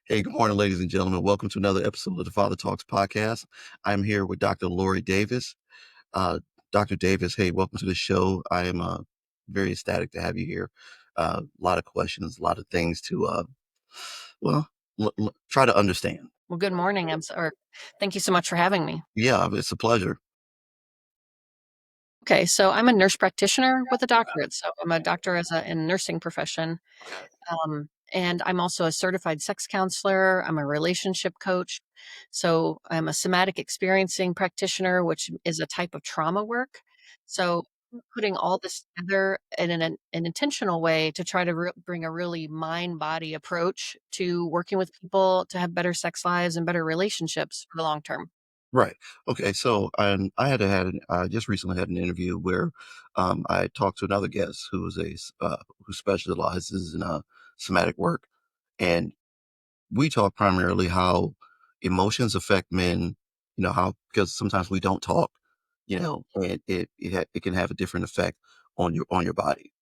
Hey, good morning, ladies and gentlemen. Welcome to another episode of the Father Talks podcast. I'm here with Dr. Lori Davis. Uh, Dr. Davis, hey, welcome to the show. I am very ecstatic to have you here. A lot of questions, a lot of things to, well, try to understand. Well, good morning. Thank you so much for having me. Yeah, it's a pleasure. Okay, so I'm a nurse practitioner with a doctorate. So I'm a doctor in nursing profession. Okay. And I'm also a certified sex counselor. I'm a relationship coach. So I'm a somatic experiencing practitioner, which is a type of trauma work. So putting all this together in an intentional way to try to bring a really mind body approach to working with people to have better sex lives and better relationships for the long term. Right. Okay. So, I just recently had an interview where I talked to another guest who was who specializes in somatic work, and we talk primarily how emotions affect men, how, because sometimes we don't talk, and it can have a different effect on your body.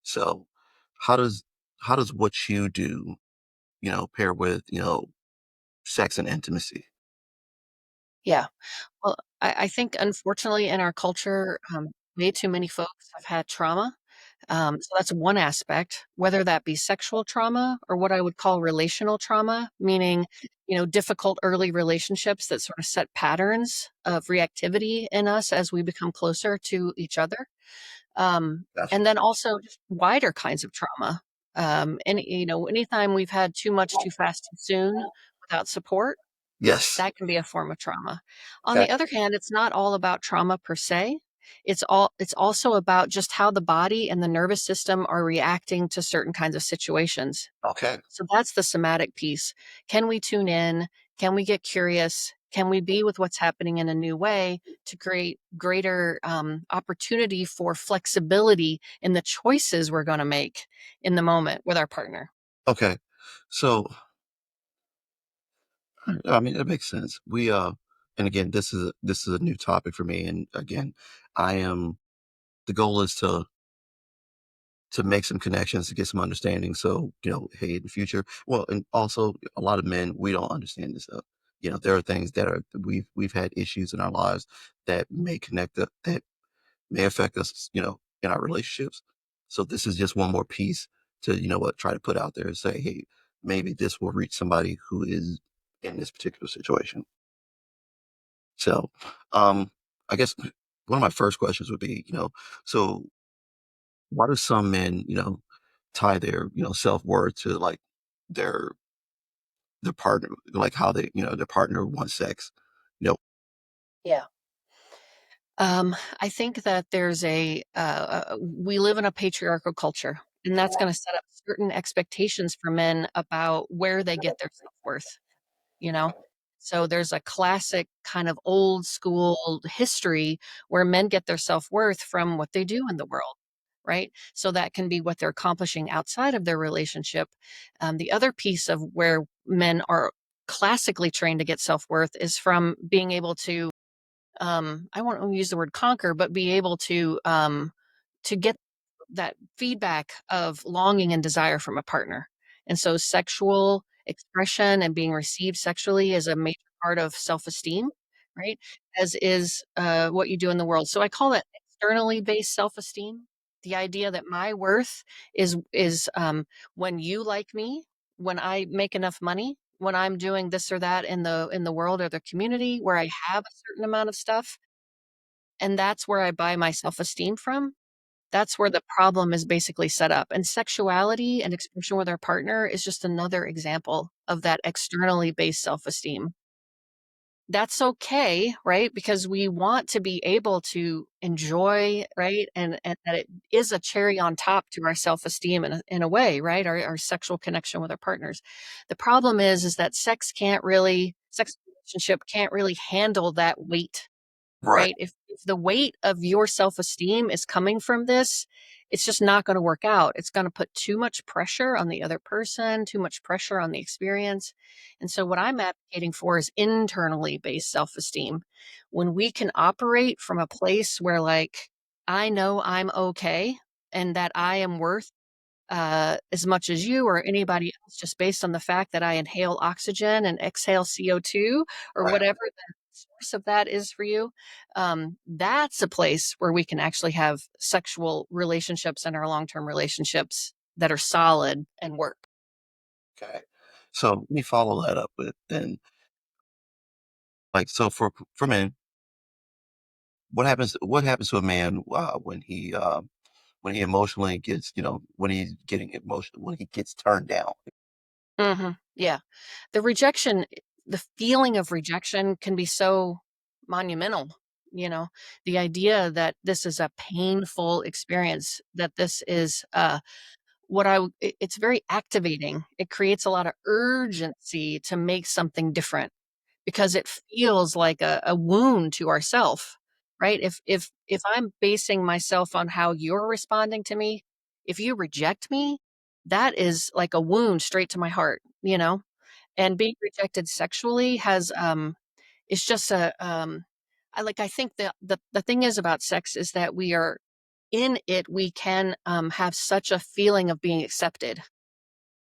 So how does what you do, pair with, sex and intimacy? Yeah. Well, I think unfortunately in our culture, way too many folks have had trauma. So that's one aspect, whether that be sexual trauma or what I would call relational trauma, meaning, difficult early relationships that sort of set patterns of reactivity in us as we become closer to each other. Gotcha. And then also just wider kinds of trauma. And, anytime we've had too much, too fast, too soon without support, Yes. that can be a form of trauma. On Okay. the other hand, it's not all about trauma per se. It's also about just how the body and the nervous system are reacting to certain kinds of situations. Okay. So that's the somatic piece. Can we tune in? Can we get curious? Can we be with what's happening in a new way to create greater opportunity for flexibility in the choices we're going to make in the moment with our partner? Okay. So, I mean, it makes sense. And again, this is a new topic for me. And again, I am, the goal is to make some connections, to get some understanding. So, hey, in the future, well, and also a lot of men, we don't understand this stuff. There are things that we've had issues in our lives that may that may affect us, in our relationships. So this is just one more piece to, try to put out there and say, hey, maybe this will reach somebody who is in this particular situation. So, um, I guess one of my first questions would be, so why do some men, tie their, self-worth to like their partner, like how they, their partner wants sex, you know? Yeah. I think that we live in a patriarchal culture, and that's going to set up certain expectations for men about where they get their self worth, you know? So there's a classic kind of old school history where men get their self worth from what they do in the world, right? So that can be what they're accomplishing outside of their relationship. The other piece of where men are classically trained to get self worth is from being able to I won't use the word conquer, but be able to get that feedback of longing and desire from a partner. And so sexual expression and being received sexually is a major part of self-esteem, right? As is what you do in the world. So I call that externally based self-esteem. The idea that my worth is when you like me, when I make enough money, when I'm doing this or that in the world or the community where I have a certain amount of stuff, and that's where I buy my self-esteem from. That's where the problem is basically set up, and sexuality and expression with our partner is just another example of that externally based self-esteem. That's okay, right? Because we want to be able to enjoy, right? And that it is a cherry on top to our self-esteem in a way, right? Our sexual connection with our partners. The problem is that sex relationship can't really handle that weight, Right. right? If the weight of your self-esteem is coming from this, it's just not going to work out. It's going to put too much pressure on the other person, too much pressure on the experience. And so what I'm advocating for is internally based self-esteem. When we can operate from a place where like I know I'm okay and that I am worth as much as you or anybody else just based on the fact that I inhale oxygen and exhale CO2 or Right. whatever the source of that is for you, that's a place where we can actually have sexual relationships and our long-term relationships that are solid and work. Okay. So let me follow that up with then, like, so for men, what happens to a man when he emotionally gets, when he's getting emotional, when he gets turned down? Yeah. The feeling of rejection can be so monumental, you know, the idea that this is a painful experience, that this is, what I w it's very activating. It creates a lot of urgency to make something different because it feels like a wound to ourself, right? If I'm basing myself on how you're responding to me, if you reject me, that is like a wound straight to my heart, you know? And being rejected sexually has, it's just I think the thing is about sex is that we are in it, we can, have such a feeling of being accepted,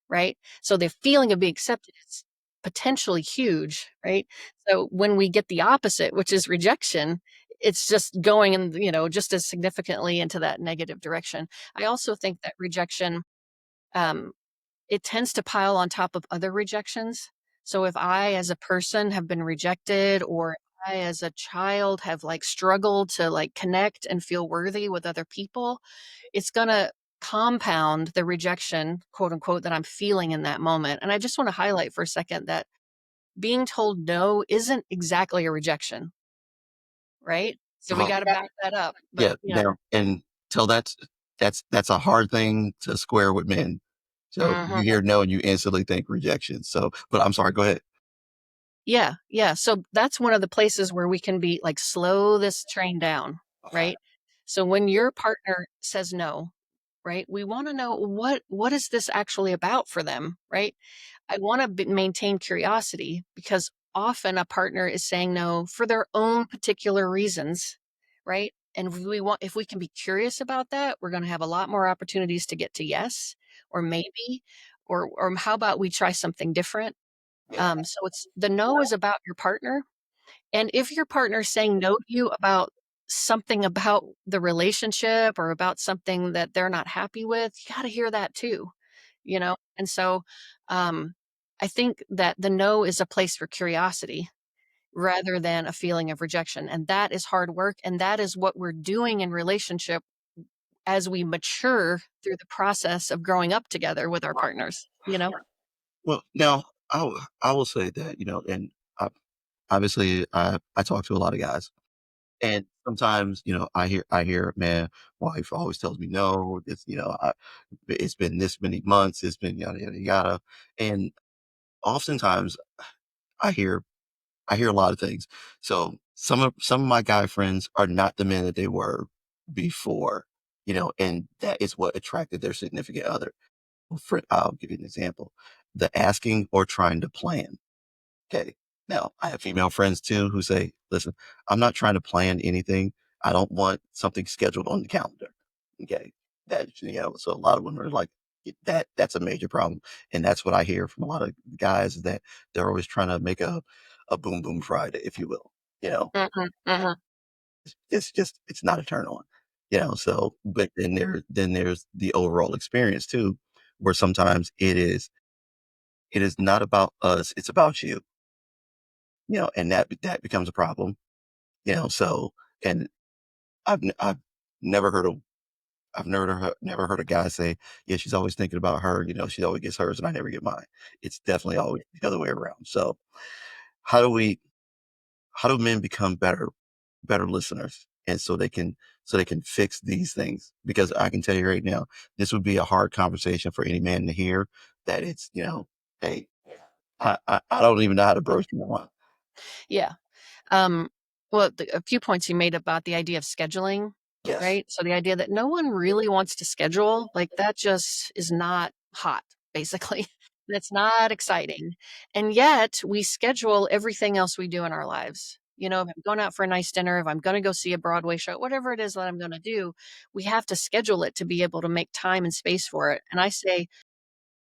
right? So the feeling of being accepted is potentially huge, right? So when we get the opposite, which is rejection, it's just going in, just as significantly into that negative direction. I also think that rejection, um, it tends to pile on top of other rejections. So if I as a person have been rejected or I as a child have like struggled to like connect and feel worthy with other people, it's going to compound the rejection, quote unquote, that I'm feeling in that moment. And I just want to highlight for a second that being told no isn't exactly a rejection, right? So we Well, got to back that up. But, yeah, now and so that's a hard thing to square with men. So you mhm. hear no and you instantly think rejection. So, but I'm sorry, go ahead. Yeah, yeah, so that's one of the places where we can be like, slow this train down, Okay. right? So when your partner says no, right, we wanna know what is this actually about for them, right? I wanna maintain curiosity because often a partner is saying no for their own particular reasons, right? And if we can be curious about that, we're gonna have a lot more opportunities to get to yes or maybe, or how about we try something different? Yeah. So it's the no is about your partner, and if your partner's saying no to you about something about the relationship or about something that they're not happy with, you gotta hear that too, you know? And so, um, I think that the no is a place for curiosity rather than a feeling of rejection, and that is hard work, and that is what we're doing in relationship as we mature through the process of growing up together with our partners, you know? Well, now I will say that, and I, obviously I talk to a lot of guys, and sometimes, I hear, man, wife always tells me no. It's been this many months. It's been yada yada yada, and oftentimes I hear I hear a lot of things. So some of my guy friends are not the men that they were before, and that is what attracted their significant other. I'll give you an example: the asking or trying to plan. Okay. Now, I have female friends too who say, listen, I'm not trying to plan anything. I don't want something scheduled on the calendar. Okay. So a lot of women are like, that's a major problem. And that's what I hear from a lot of guys is that they're always trying to make a boom boom Friday, if you will. You know, Mhm, mhm. it's not a turn on. So but then there's the overall experience too, where sometimes it is not about us, it's about you. And that becomes a problem, so and I've never heard of never heard a guy say, "Yeah, she's always thinking about her, she always gets hers and I never get mine." It's definitely always the other way around. So, how do we how do men become better listeners and so they can fix these things? Because I can tell you right now, this would be a hard conversation for any man to hear that it's, "Hey, I don't even know how to broach you." Yeah. Um, well, a few points you made about the idea of scheduling, Yes. right? So the idea that no one really wants to schedule, like that just is not hot, basically. That's not exciting. And yet we schedule everything else we do in our lives. If I'm going out for a nice dinner, if I'm going to go see a Broadway show, whatever it is that I'm going to do, we have to schedule it to be able to make time and space for it. And I say,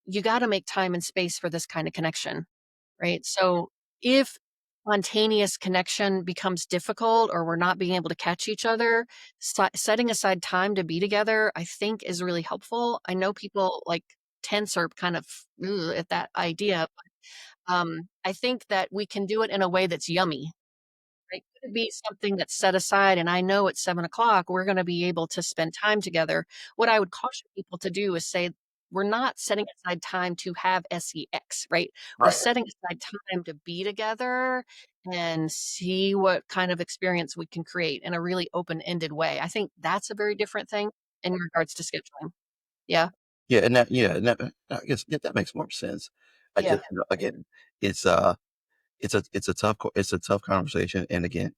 you got to make time and space for this kind of connection, right? So if spontaneous connection becomes difficult or we're not being able to catch each other, setting aside time to be together, I think is really helpful. I know people like tense or kind of ugh, at that idea. I think that we can do it in a way that's yummy. Right? Could it be something that's set aside and I know at 7 o'clock we're gonna be able to spend time together? What I would caution people to do is say, we're not setting aside time to have sex, right? We're Right. setting aside time to be together and see what kind of experience we can create in a really open-ended way. I think that's a very different thing in regards to scheduling. Yeah, Yeah, and that I guess, yeah, that makes more sense. I yeah. just, again, it's, it's a tough conversation, and again,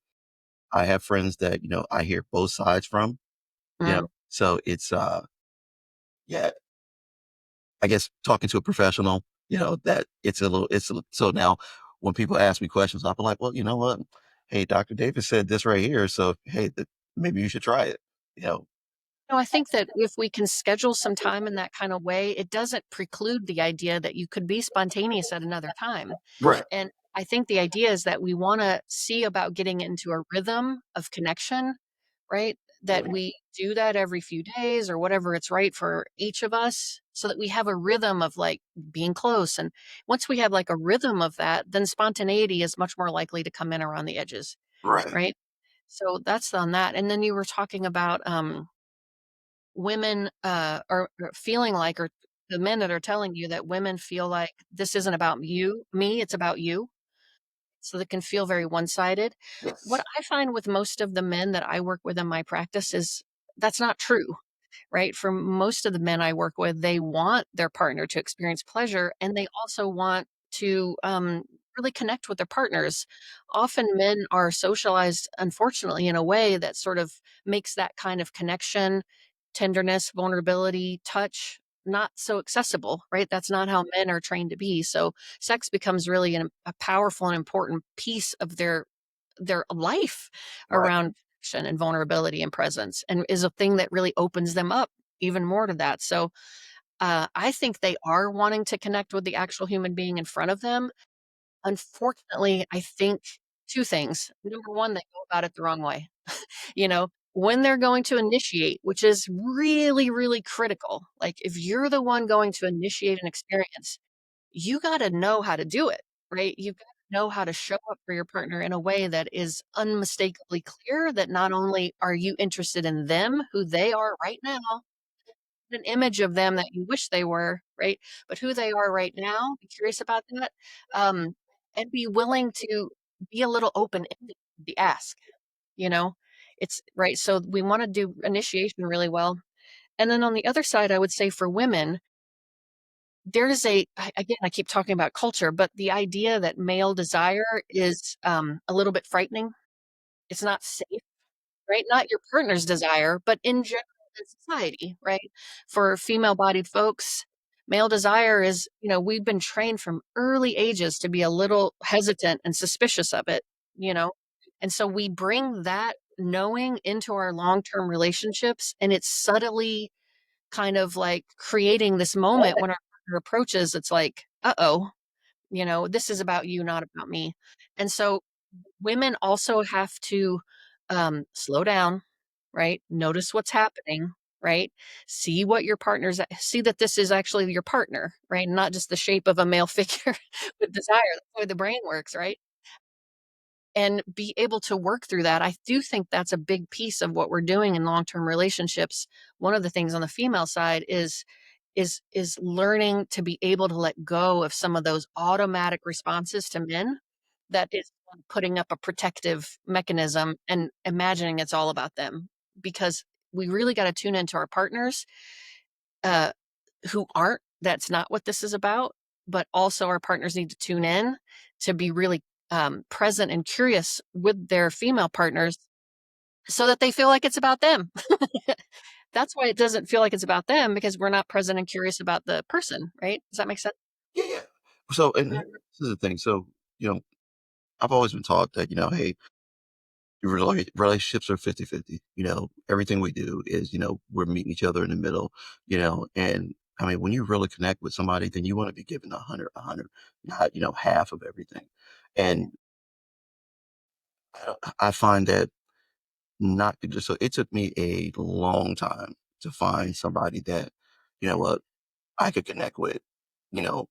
I have friends that, I hear both sides from, Mm. so it's, yeah, I guess talking to a professional, that so now when people ask me questions, I'll be like, "Well, you know what? Hey, Doctor Davis said this right here, so, hey, maybe you should try it." You know? No, I think that if we can schedule some time in that kind of way, it doesn't preclude the idea that you could be spontaneous at another time. Right. And I think the idea is that we want to see about getting into a rhythm of connection, right? That we do that every few days or whatever it's right for each of us so that we have a rhythm of like being close. And once we have like a rhythm of that, then spontaneity is much more likely to come in around the edges, Right. right? So that's on that. And then you were talking about women, are feeling like or the men that are telling you that women feel like this isn't about me, it's about you. So that can feel very one-sided. What Yes. I find with most of the men that I work with in my practice is that's not true, right? For most of the men I work with, they want their partner to experience pleasure and they also want to really connect with their partners. Often men are socialized, unfortunately, in a way that sort of makes that kind of connection, tenderness, vulnerability, touch not so accessible, right? That's not how men are trained to be. So sex becomes really a powerful and important piece of their life Right. around connection and vulnerability and presence and is a thing that really opens them up even more to that. So I think they are wanting to connect with the actual human being in front of them. Unfortunately, I think two things. Number one, they go about it the wrong way. When they're going to initiate, which is really, really critical. Like if you're the one going to initiate an experience, you gotta know how to do it, right? You gotta know how to show up for your partner in a way that is unmistakably clear that not only are you interested in them, who they are right now, an image of them that you wish they were, right? But who they are right now, be curious about that, um, and be willing to be a little open-ended with the ask, you know? It's right, so we wanna do initiation really well. And then on the other side, I would say for women, there's again, I keep talking about culture, but the idea that male desire is, a little bit frightening. It's not safe, right? Not your partner's desire, but in general in society, right? For female-bodied folks, male desire is we've been trained from early ages to be a little hesitant and suspicious of it, you know? And so we bring that knowing into our long-term relationships, and it's subtly kind of like creating this moment when our partner approaches, it's like, "Uh-oh, this is about you, not about me." And so women also have to, slow down, right? Notice what's happening, right? See that this is actually your partner, right? Not just the shape of a male figure with desire. That's the way the brain works, right? And be able to work through that. I do think that's a big piece of what we're doing in long-term relationships. One of the things on the female side is learning to be able to let go of some of those automatic responses to men that is putting up a protective mechanism and imagining it's all about them because we really got to tune into our partners uh, who aren't that's not what this is about, but also our partners need to tune in to be really present and curious with their female partners so that they feel like it's about them. That's why it doesn't feel like it's about them because we're not present and curious about the person, right? Does that make sense? Yeah, yeah. So, and this is the thing. So, I've always been taught that, hey, relationships are 50-50. Everything we do is, we're meeting each other in the middle, and I mean, when you really connect with somebody, then you want to be given 100, not, half of everything. And I find that not just, so it took me a long time to find somebody that, what, I could connect with, you know,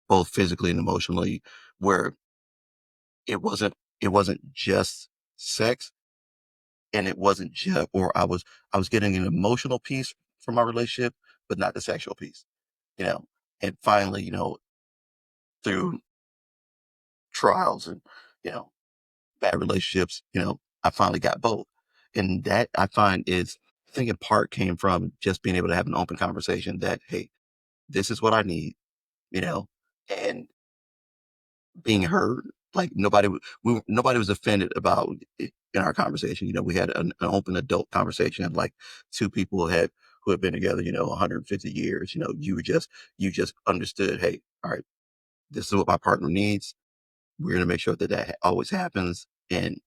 both physically and emotionally, where it wasn't just sex, and it wasn't just, or I was getting an emotional piece from my relationship, but not the sexual piece, you know. And finally, through trials and, you know, bad relationships, I finally got both. And that I find is, I think in part came from just being able to have an open conversation that, hey, this is what I need, you know, and being heard. Like nobody was offended about it in our conversation. We had an open adult conversation, like two people who had been together, 150 years. You just understood, hey, all right, this is what my partner needs. We're going to make sure that always happens. And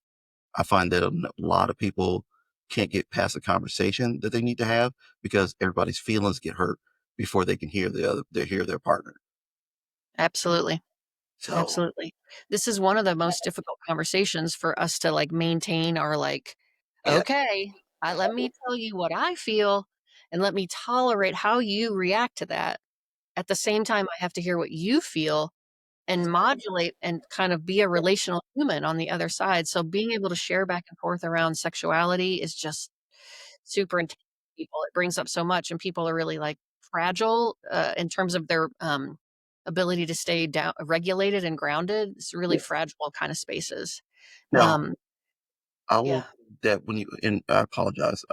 I find that a lot of people can't get past the conversation that they need to have because everybody's feelings get hurt before they can hear their partner. Absolutely. So Absolutely. This is one of the most difficult conversations for us to, like, maintain our, like, yeah, "Okay, let me tell you what I feel, and let me tolerate how you react to that. At the same time, I have to hear what you feel and modulate and kind of be a relational human on the other side." So being able to share back and forth around sexuality is just super intense for people. It brings up so much, and people are really, like, fragile, in terms of their, ability to stay down regulated and grounded. It's really yeah. fragile kind of spaces. Now, Um, I yeah, will that when you and I apologize.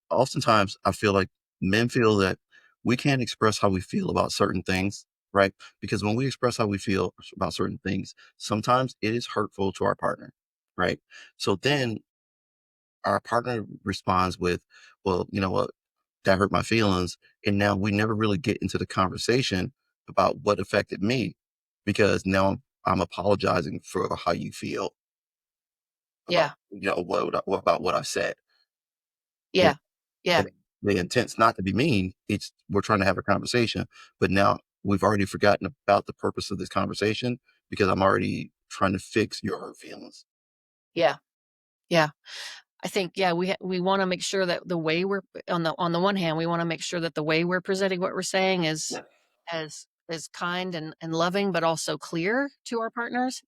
Oftentimes I feel like men feel that we can't express how we feel about certain things, right? Because when we express how we feel about certain things, sometimes it is hurtful to our partner, right? So then our partner responds with, well, you know what, that hurt my feelings. And now we never really get into the conversation about what affected me because now I'm apologizing for how you feel about, yeah, about what I said. yeah, yeah, And the intent's not to be mean, it's we're trying to have a conversation, but now we've already forgotten about the purpose of this conversation because I'm already trying to fix your hurt feelings. yeah, yeah. I think, yeah, we wanna make sure that the way we're on the one hand, we wanna make sure that the way we're presenting what we're saying is Yeah. as kind and loving, but also clear to our partners.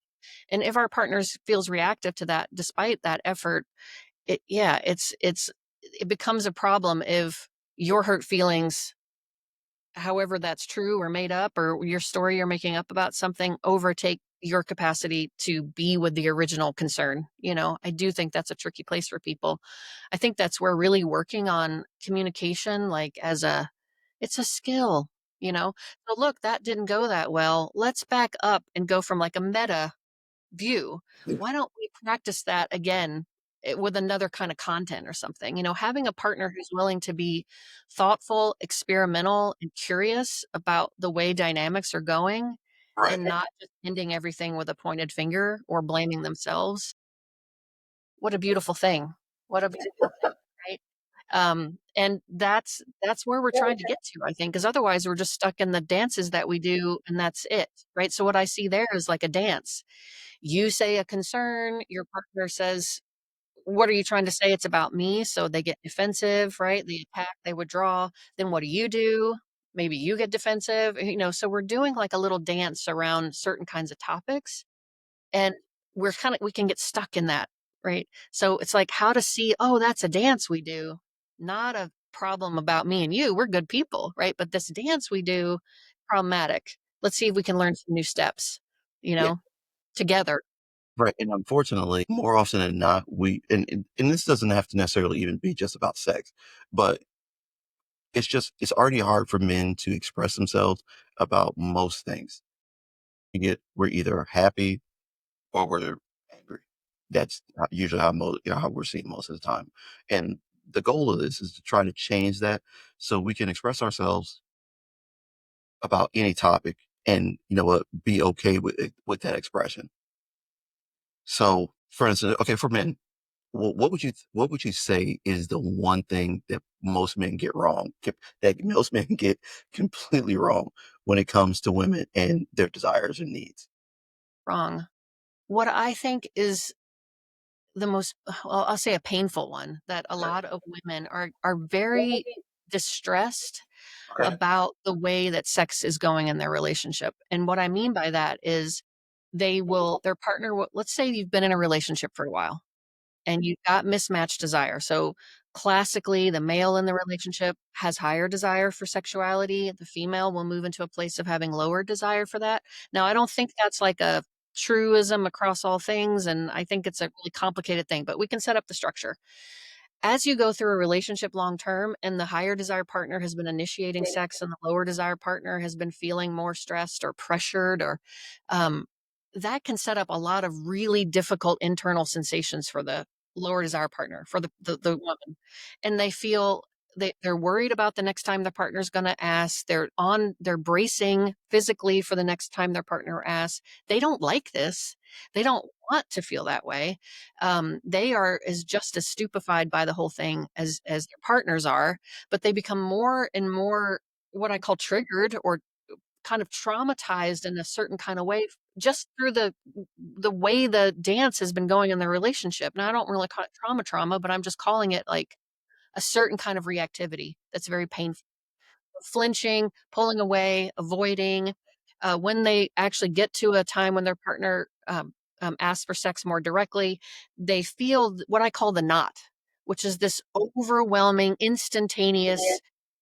And if our partners feels reactive to that, despite that effort, it becomes a problem if your hurt feelings, however that's true or made up, or your story you're making up about something, overtake your capacity to be with the original concern. I do think that's a tricky place for people. I think that's where really working on communication, like, it's a skill, you know? So look, that didn't go that well. Let's back up and go from, like, a meta view. Why don't we practice that again, with another kind of content or something? Having a partner who's willing to be thoughtful, experimental, and curious about the way dynamics are going, Right. and not just ending everything with a pointed finger or blaming themselves. What a beautiful thing. What a beautiful thing, right? And that's where we're trying to get to, I think, because otherwise we're just stuck in the dances that we do, and that's it, right? So what I see there is like a dance. You say a concern, your partner says, "What are you trying to say? It's about me." So they get defensive, right? They attack, they withdraw. Then what do you do? Maybe you get defensive, so we're doing like a little dance around certain kinds of topics, and we can get stuck in that, right? So it's like how to see, "Oh, that's a dance we do, not a problem about me and you. We're good people, right? But this dance we do, problematic. Let's see if we can learn some new steps, you Yeah. know, together." Right. And unfortunately, more often than not, and this doesn't have to necessarily even be just about sex, but it's already hard for men to express themselves about most things. We're either happy or we're angry. That's usually how we're seen most of the time. And the goal of this is to try to change that so we can express ourselves about any topic and, be okay with that expression. So For instance, okay, for men, what would you say is the one thing that most men get wrong, that most men get completely wrong when it comes to women and their desires and needs? Wrong. What I think is the most well, I'll say a painful one, that a Okay. lot of women are very distressed Okay. about the way that sex is going in their relationship. And what I mean by that is their partner will, let's say you've been in a relationship for a while and you've got mismatched desire. So classically, the male in the relationship has higher desire for sexuality. The female will move into a place of having lower desire for that. Now, I don't think that's like a truism across all things. And I think it's a really complicated thing, but we can set up the structure. As you go through a relationship long term and the higher desire partner has been initiating sex and the lower desire partner has been feeling more stressed or pressured or um, that can set up a lot of really difficult internal sensations for the lower desire partner, for the woman. And they feel they're worried about the next time the partner's going to ask. They're bracing physically for the next time their partner asks. They don't like this. They don't want to feel that way. They are as just as stupefied by the whole thing as their partners are, but they become more and more what I call triggered or kind of traumatized in a certain kind of way just through the way the dance has been going in the relationship. Now I don't really call it trauma, but I'm just calling it like a certain kind of reactivity that's very painful, flinching, pulling away, avoiding. When they actually get to a time when their partner asks for sex more directly, they feel what I call the knot, which is this overwhelming, instantaneous,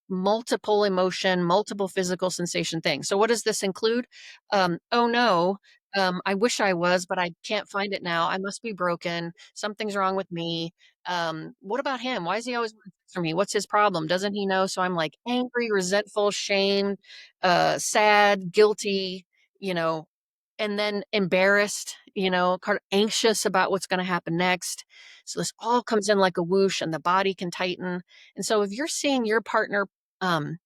multiple emotion, multiple physical sensation thing. So, what does this include? Oh no. I wish I was, but I can't find it now. I must be broken. Something's wrong with me. What about him? Why is he always wanting sex from me? What's his problem? Doesn't he know? So I'm like angry, resentful, shamed, sad, guilty, you know, and then embarrassed, kind of anxious about what's going to happen next. So this all comes in like a whoosh and the body can tighten. And so if you're seeing your partner um,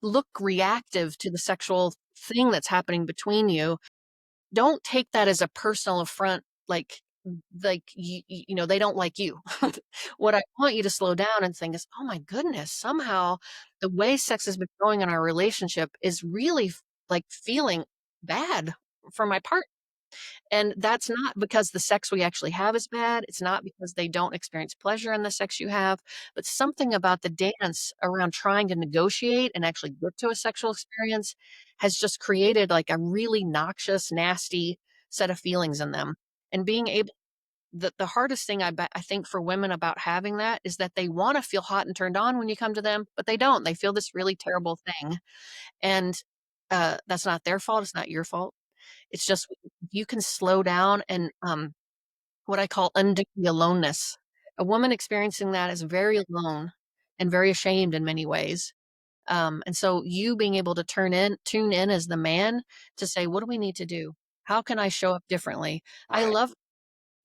look reactive to the sexual thing that's happening between you, don't take that as a personal affront, they don't like you. What I want you to slow down and think is, "Oh my goodness, somehow the way sex has been going in our relationship is really like feeling bad for my partner." And that's not because the sex we actually have is bad. It's not because they don't experience pleasure in the sex you have, but something about the dance around trying to negotiate and actually get to a sexual experience has just created like a really noxious, nasty set of feelings in them. And being able the hardest thing I think for women about having that is that they want to feel hot and turned on when you come to them, but they don't. They feel this really terrible thing. And that's not their fault. It's not your fault. It's just you can slow down and, what I call undo the aloneness. A woman experiencing that is very alone and very ashamed in many ways. And so you being able to tune in as the man to say, "What do we need to do? How can I show up differently?" I Right. love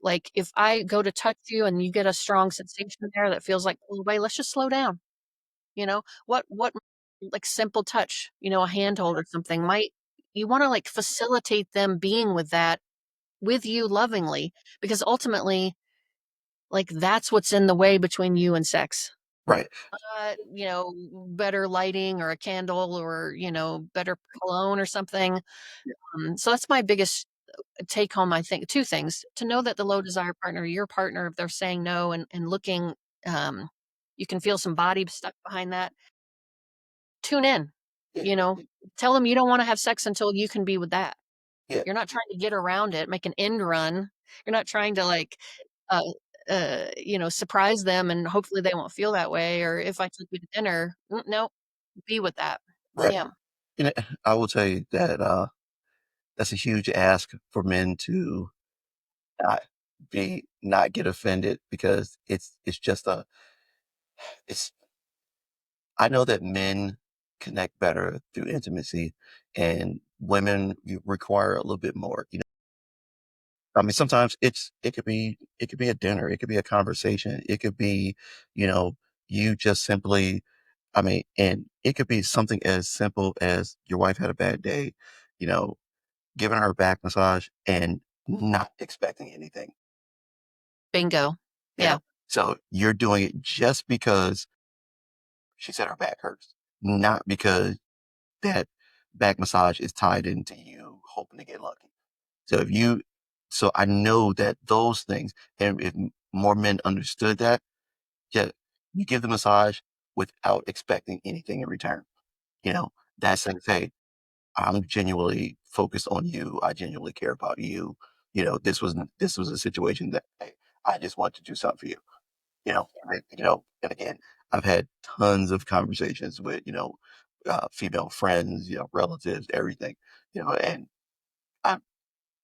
like, if I go to touch you and you get a strong sensation there that feels like pull away, let's just slow down, you know? What like, simple touch, a handhold or something might you wanna, like, facilitate them being with that with you lovingly, because ultimately, like, that's what's in the way between you and sex. Right. Better lighting or a candle or, better cologne or something. So that's my biggest take home, I think 2 things, to know that the low desire partner, your partner, if they're saying no and looking, um, you can feel some body stuff behind that. Tune in, Yeah. you know, tell them you don't wanna have sex until you can be with that. Yeah. You're not trying to get around it, make an end run. You're not trying to like, uh, surprise them and hopefully they won't feel that way, or if I took you to dinner, no, be with that. Right. Yeah. You know, I will tell you that that's a huge ask for men to not not get offended because it's just a it's I know that men connect better through intimacy and women require a little bit more. I mean, sometimes it could be a dinner, it could be a conversation, it could be, you know, you just simply I mean, and it could be something as simple as your wife had a bad day, you know, giving her a back massage and not expecting anything. Bingo. you know? Yeah. So you're doing it just because she said her back hurts, not because that back massage is tied into you hoping to get lucky. So if you, so I know that those things, and if more men understood that, yeah, you give the massage without expecting anything in return. You know, that's saying, hey, I'm genuinely focused on you. I genuinely care about you. This was a situation that hey, I just want to do something for you. And again, I've had tons of conversations with female friends, relatives, everything, and I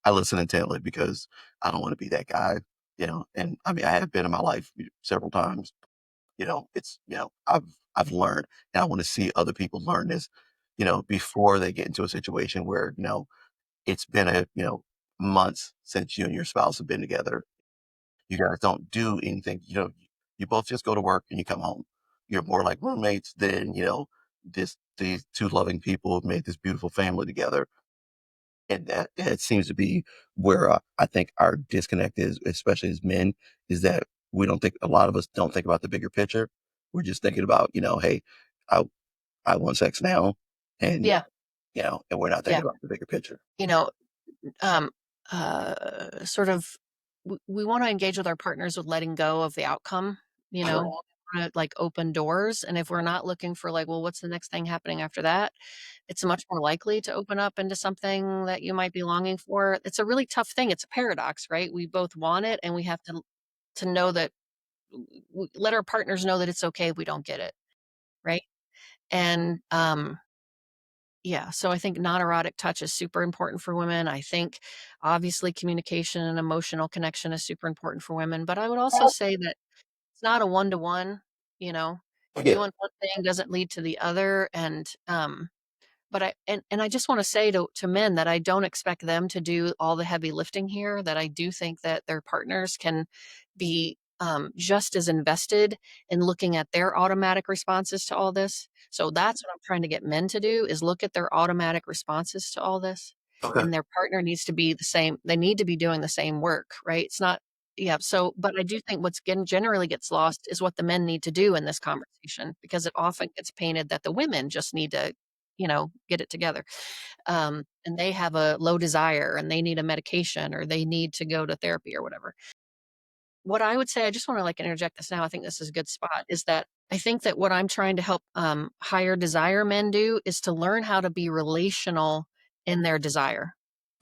I listen intently because I don't want to be that guy. And I mean I have been in my life several times. I've learned, and I want to see other people learn this. Before they get into a situation where it's been months since you and your spouse have been together. You guys don't do anything. You both just go to work and you come home. You're more like roommates than, these two loving people have made this beautiful family together. And that seems to be where I think our disconnect is, especially as men, is that we don't think, a lot of us don't think about the bigger picture. We're just thinking about, hey, I, I want sex now. And, Yeah. and we're not Yeah. thinking about the bigger picture. You know, um, sort of we want to engage with our partners with letting go of the outcome, you Sure. know, wanna, like open doors. And if we're not looking for like, well, what's the next thing happening after that? It's much more likely to open up into something that you might be longing for. It's a really tough thing. It's a paradox, right? We both want it and we have to know that let our partners know that it's okay if we don't get it, right? And yeah, so I think non-erotic touch is super important for women. I think obviously communication and emotional connection is super important for women, but I would also say that it's not a one-to-one, you know. Yeah. Doing one thing doesn't lead to the other, and but I just wanna say to men that I don't expect them to do all the heavy lifting here, that I do think that their partners can be, just as invested in looking at their automatic responses to all this. So that's what I'm trying to get men to do, is look at their automatic responses to all this, Okay. and their partner needs to be the same, they need to be doing the same work, right? It's not yeah, so but I do think what's getting generally gets lost is what the men need to do in this conversation, because it often gets painted that the women just need to get it together. And they have a low desire and they need a medication or they need to go to therapy or whatever. What I would say, I just want to like interject this now. I think this is a good spot. Is that I think that what I'm trying to help higher desire men do is to learn how to be relational in their desire,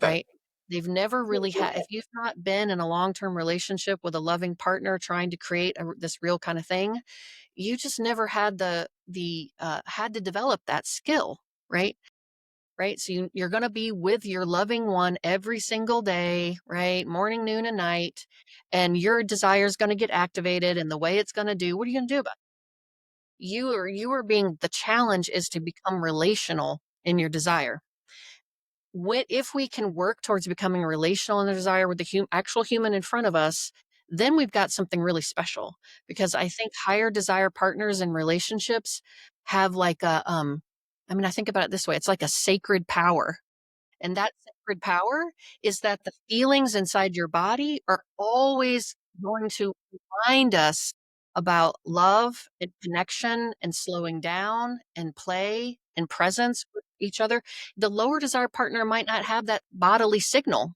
Okay. right? They've never really had, if you've not been in a long term relationship with a loving partner trying to create this real kind of thing, you just never had had to develop that skill, right? Right? So you're going to be with your loving one every single day, right? Morning, noon, and night. And your desire is going to get activated. And the way it's going to do, what are you going to do about it? You are being, the challenge is to become relational in your desire. If we can work towards becoming relational in the desire with the actual human in front of us, then we've got something really special. Because I think higher desire partners in relationships have like I mean, I think about it this way, it's like a sacred power, and that sacred power is that the feelings inside your body are always going to remind us about love and connection and slowing down and play and presence with each other. The lower desire partner might not have that bodily signal.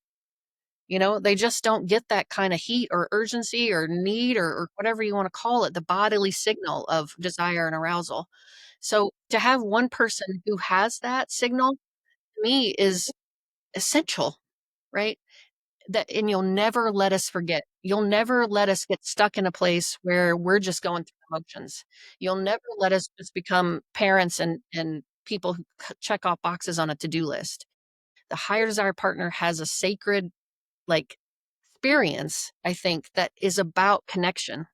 They just don't get that kind of heat or urgency or need or whatever you want to call it, the bodily signal of desire and arousal. So to have one person who has that signal to me is essential, right? And you'll never let us forget. You'll never let us get stuck in a place where we're just going through the motions. You'll never let us just become parents and people who check off boxes on a to-do list. The higher desire partner has a sacred like experience, I think, that is about connection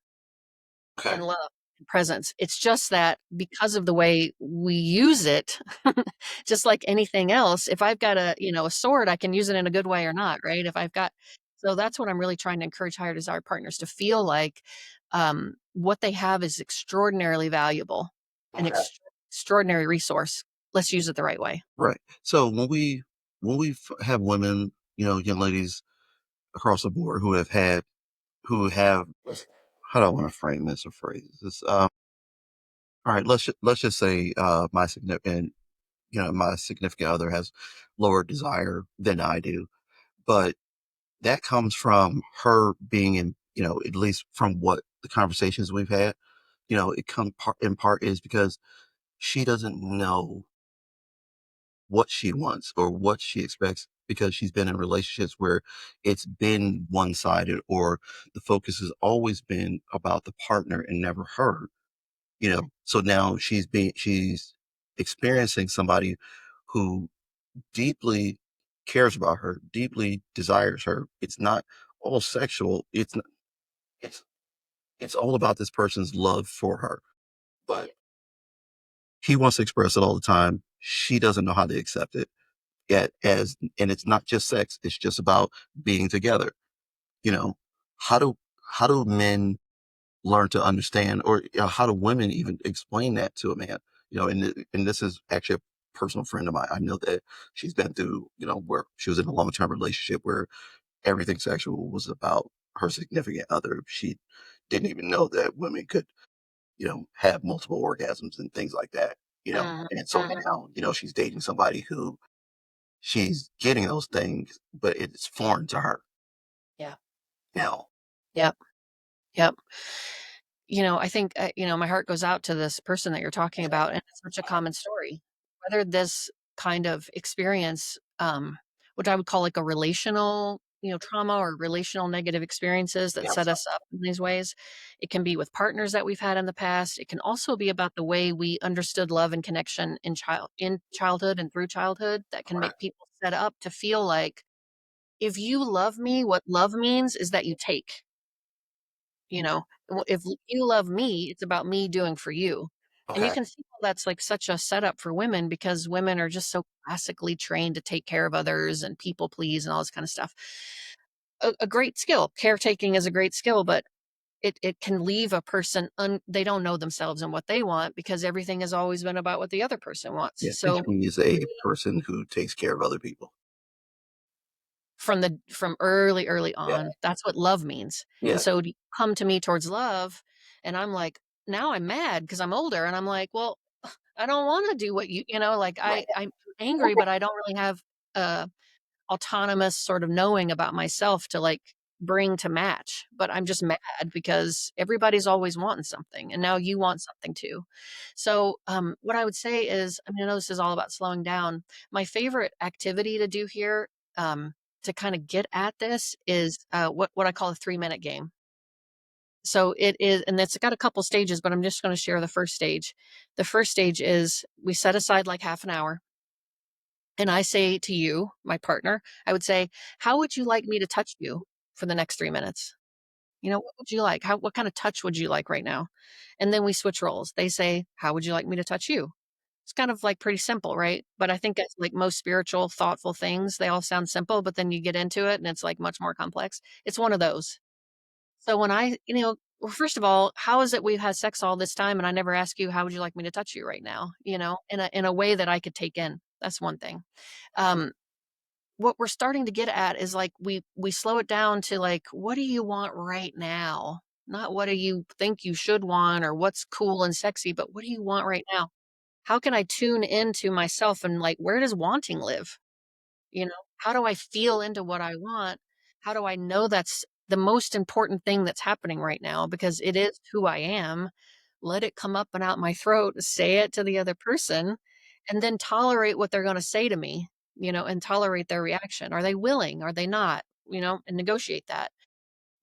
Okay. and love and presence. It's just that because of the way we use it, just like anything else, if I've got a sword, I can use it in a good way or not, right? If I've got so that's what I'm really trying to encourage higher desire partners to feel like what they have is extraordinarily valuable, an Okay. extraordinary resource. Let's use it the right way. Right. So when we have women, young ladies across the board who have had who have how do I want to frame this or phrase this? All right, let's just say my significant other has lower desire than I do, but that comes from her being in, at least from what the conversations we've had, it come part in part is because she doesn't know what she wants or what she expects because she's been in relationships where it's been one-sided or the focus has always been about the partner and never her. So now she's experiencing somebody who deeply cares about her, deeply desires her. It's not all sexual. It's it's all about this person's love for her. But he wants to express it all the time. She doesn't know how to accept it yet as and it's not just sex, it's just about being together. You know, how do how do men learn to understand or how do women even explain that to a man? And this is actually a personal friend of mine. I know that she's been through, where she was in a long-term relationship where everything sexual was about her significant other. She didn't even know that women could, have multiple orgasms and things like that. Mhm, And so mhm. now, she's dating somebody who she's getting those things, but it's foreign to her. Yeah. Now, Yep. Yep. I think, my heart goes out to this person that you're talking about, and it's such a common story. Whether this kind of experience, which I would call like a relational, trauma or relational negative experiences that yeah, set us up in these ways. It can be with partners that we've had in the past. It can also be about the way we understood love and connection in childhood and through childhood that can right. make people set up to feel like if you love me, what love means is that you take. If you love me, it's about me doing for you. And you Okay. can see how that's like such a setup for women because women are just so classically trained to take care of others and people please and all this kind of stuff. A great skill. Caretaking is a great skill, but it can leave a person they don't know themselves and what they want because everything has always been about what the other person wants. Yeah. And So she is a person who takes care of other people. from early Yeah. on, that's what love means. And Yeah. so to come to me towards love, and I'm like, now I'm mad because 'cause I'm older, and I'm like, "Well, I don't wanna do what like, Right. I'm angry, but I don't really have, uh, autonomous sort of knowing about myself to, like, bring to match, but I'm just mad because everybody's always wanting something, and now you want something too." So, what I would say is I know this is all about slowing down. My favorite activity to do here, to kinda get at this is, what I call a three-minute game. So it is and it's got a couple stages, but I'm just gonna share the first stage. The first stage is we set aside, like, half an hour, and I say to you, my partner, I would say, "How would you like me to touch you for the next 3 minutes?" What would you like? What kinda touch would you like right now? And then we switch roles. They say, "How would you like me to touch you?" It's kind of, like, pretty simple, right? But I think that's like most spiritual, thoughtful things, they all sound simple, but then you get into it and it's, like, much more complex. It's one of those. So when well, first of all, how is it we've had sex all this time and I never ask you, "How would you like me to touch you right now?" In a way that I could take in. That's one thing. Um, what we're starting to get at is, like, we slow it down to, like, what do you want right now? Not what do you think you should want or what's cool and sexy, but what do you want right now? How can I tune into myself and, like, where does wanting live? How do I feel into what I want? How do I know that's the most important thing that's happening right now because it is who I am? Let it come up and out my throat, say it to the other person, and then tolerate what they're going to say to me, and tolerate their reaction. Are they willing? Are they not? And negotiate that.